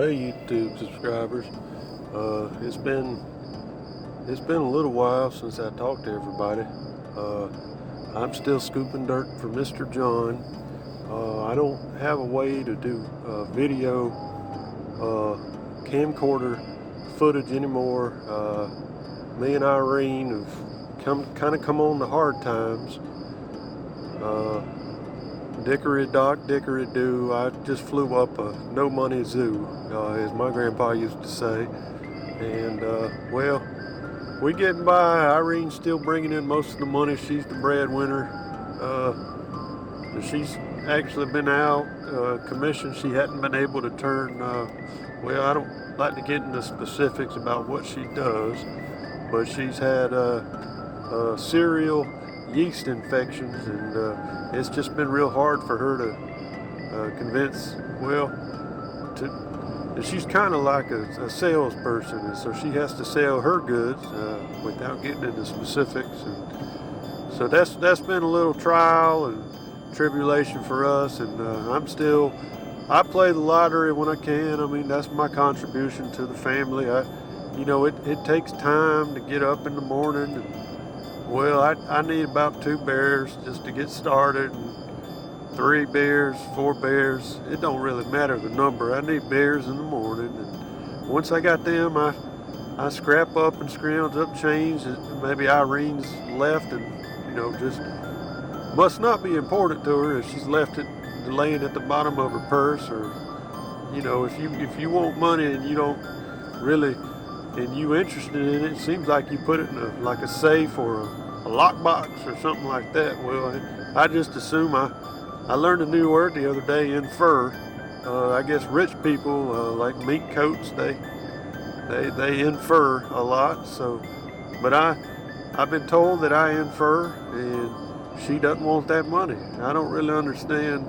Hey YouTube subscribers. It's been a little while since I talked to everybody. Uh, I'm still scooping dirt for Mr. John. I don't have a way to do video camcorder footage anymore. Me and Irene have kind of come on to hard times. Dickory dock, dickory do. I just flew up a no money zoo, as my grandpa used to say. And well, we getting by. Irene's still bringing in most of the money. She's the breadwinner. She's actually been out commission. She hadn't been able to turn. Well, I don't like to get into specifics about what she does, but she's had cereal yeast infections, and it's just been real hard for her to convince, she's kind of like a salesperson, and so she has to sell her goods without getting into specifics, and so that's been a little trial and tribulation for us. And I play the lottery when I can. I mean, that's my contribution to the family. It takes time to get up in the morning, and well, I need about 2 beers just to get started, and 3 beers, 4 beers. It don't really matter the number. I need beers in the morning, and once I got them, I scrap up and scrounge up change that maybe Irene's left, and just must not be important to her if she's left it laying at the bottom of her purse, or if you want money and you don't really. And you interested in it, it seems like you put it in a safe or a lockbox or something like that. Well, I just assume I learned a new word the other day, infer. I guess rich people like mink coats, they infer a lot. So, but I've been told that I infer, and she doesn't want that money. I don't really understand.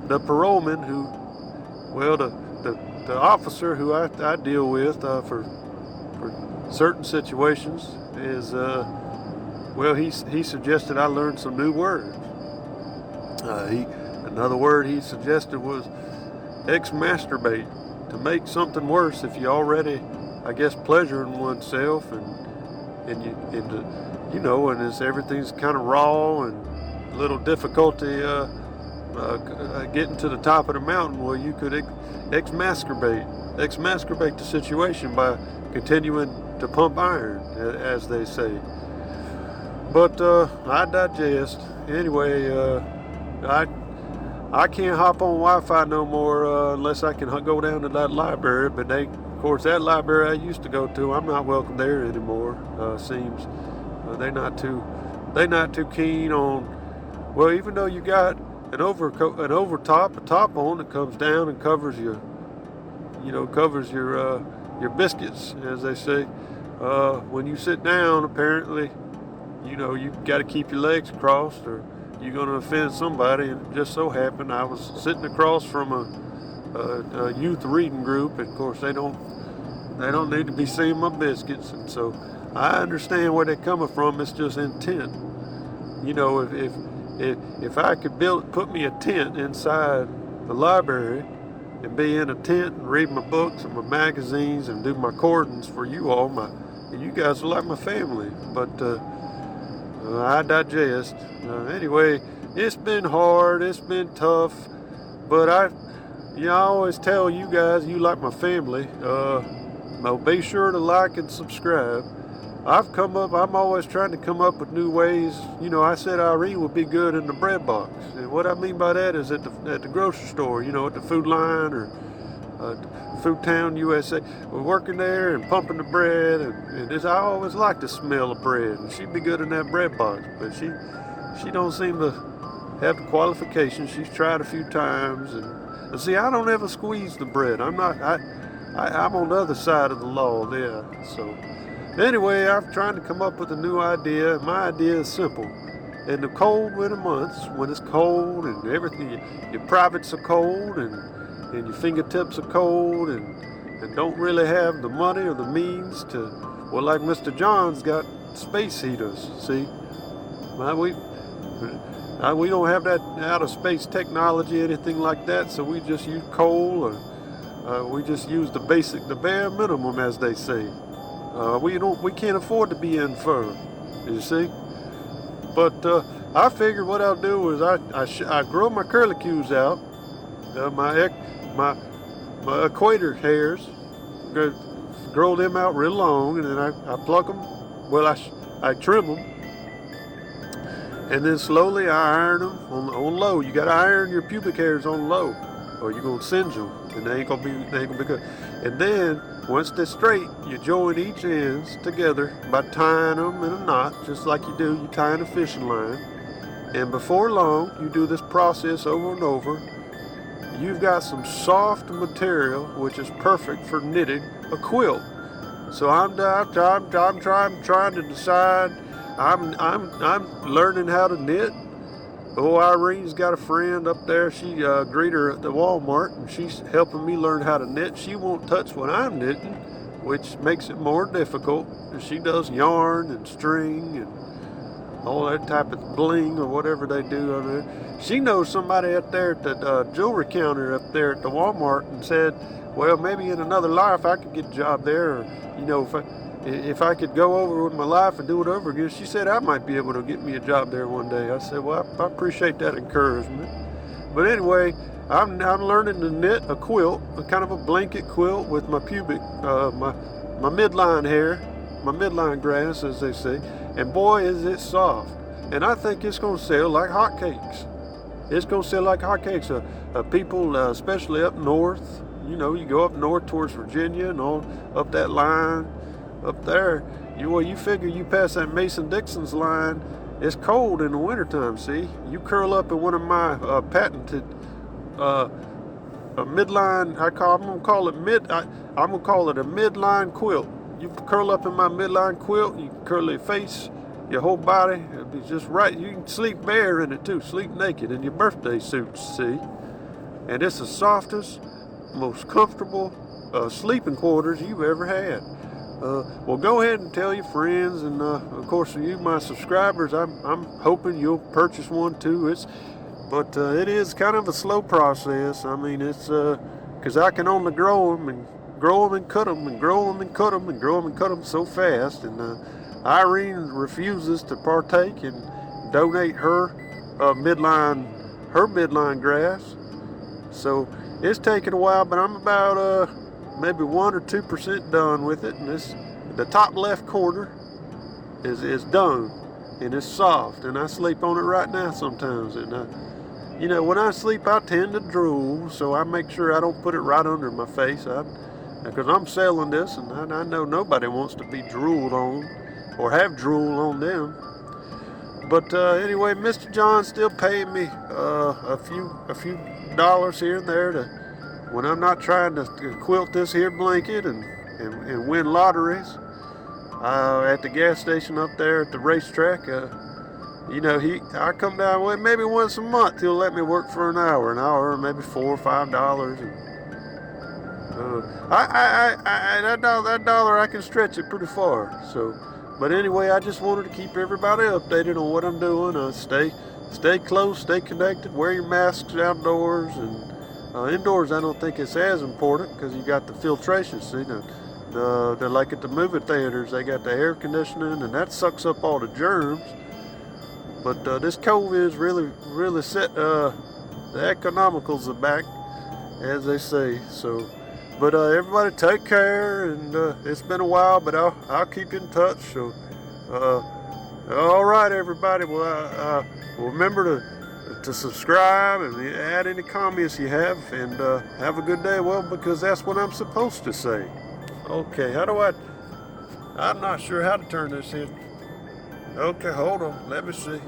The paroleman the officer who I deal with for certain situations is he suggested I learn some new words. Another word he suggested was ex-masturbate, to make something worse if you already, I guess, pleasuring oneself, and everything's kind of raw and a little difficulty getting to the top of the mountain. Well, you could ex-masturbate the situation by continuing to pump iron, as they say. But I digest. Anyway, I can't hop on Wi-Fi no more unless I can go down to that library. But of course, that library I used to go to, I'm not welcome there anymore. Seems they're not too keen on. Well, even though you got a top on that comes down and covers your biscuits, as they say. When you sit down, apparently, you've got to keep your legs crossed, or you're going to offend somebody. And it just so happened I was sitting across from a youth reading group, and of course they don't need to be seeing my biscuits, and so I understand where they're coming from. It's just intent. If I could put me a tent inside the library and be in a tent and read my books and my magazines and do my recordings for you all, you guys are like my family. But I digest. Anyway, it's been hard, it's been tough, but I always tell you guys you like my family. Be sure to like and subscribe. I'm always trying to come up with new ways. I said Irene would be good in the bread box. And what I mean by that is at the grocery store, at the Food Line or Food Town USA. We're working there and pumping the bread. I always like the smell of bread. And she'd be good in that bread box. But she don't seem to have the qualifications. She's tried a few times. And see, I don't ever squeeze the bread. I'm on the other side of the law there. So. Anyway, I'm trying to come up with a new idea. My idea is simple. In the cold winter months, when it's cold and everything, your privates are cold and your fingertips are cold, and don't really have the money or the means to, like Mr. John's got space heaters, see? We don't have that outer space technology, anything like that, so we just use coal, or we just use the bare minimum, as they say. We can't afford to be infirm, you see. But I figured what I'll do is I grow my curlicues out, my equator hairs, grow them out real long, and then I pluck them. Well, I trim them, and then slowly I iron them on low. You gotta iron your pubic hairs on low, or you're gonna singe them, and they ain't gonna be good. And then once they're straight, you join each ends together by tying them in a knot, just like you tying a fishing line. And before long, you do this process over and over. You've got some soft material, which is perfect for knitting a quilt. So I'm trying to decide. I'm learning how to knit. Oh, Irene's got a friend up there. She greet her at the Walmart, and she's helping me learn how to knit. She won't touch what I'm knitting, which makes it more difficult. She does yarn and string and all that type of bling or whatever they do on there. She knows somebody up there at the jewelry counter up there at the Walmart, and said, well, maybe in another life I could get a job there, or, you know, if I could go over with my life and do it over again. She said I might be able to get me a job there one day. I said, well, I appreciate that encouragement. But anyway, I'm learning to knit a quilt, a kind of a blanket quilt with my pubic, my midline hair, my midline grass, as they say. And boy, is it soft. And I think it's going to sell like hotcakes. It's going to sell like hotcakes. People, especially up north, you know, you go up north towards Virginia and on up that line, up there, you figure you pass that Mason-Dixon's line, it's cold in the wintertime, see? You curl up in one of my patented midline, I'm gonna call it a midline quilt. You curl up in my midline quilt, you curl your face, your whole body, it'll be just right. You can sleep bare in it too, sleep naked in your birthday suits, see? And it's the softest, most comfortable sleeping quarters you've ever had. Well, go ahead and tell your friends, and of course, you, my subscribers, I'm hoping you'll purchase one too. But it is kind of a slow process. I mean, it's because I can only grow them and cut them and grow them and cut them and grow them and cut them so fast. And Irene refuses to partake and donate her midline grass. So it's taken a while, but I'm about maybe 1 or 2% done with it, and the top left corner is done, and it's soft, and I sleep on it right now sometimes. And you know, when I sleep, I tend to drool, so I make sure I don't put it right under my face, because I'm selling this, and I know nobody wants to be drooled on or have drool on them. But anyway, Mr. John's still paying me a few dollars here and there when I'm not trying to quilt this here blanket and win lotteries. At the gas station up there at the racetrack, you know, I come down with maybe once a month. He'll let me work for an hour, maybe $4 or $5. And that dollar I can stretch it pretty far. So, but anyway, I just wanted to keep everybody updated on what I'm doing. Stay close, stay connected, wear your masks outdoors, and indoors I don't think it's as important because you got the filtration. See, they're like at the movie theaters, they got the air conditioning, and that sucks up all the germs. But this COVID is really set. The economicals are back, as they say. So, but everybody take care, and it's been a while, but I'll keep in touch. So, all right, everybody. Well, remember to subscribe and add any comments you have, and have a good day. Well, because that's what I'm supposed to say. Okay, I'm not sure how to turn this in. Okay, hold on, let me see.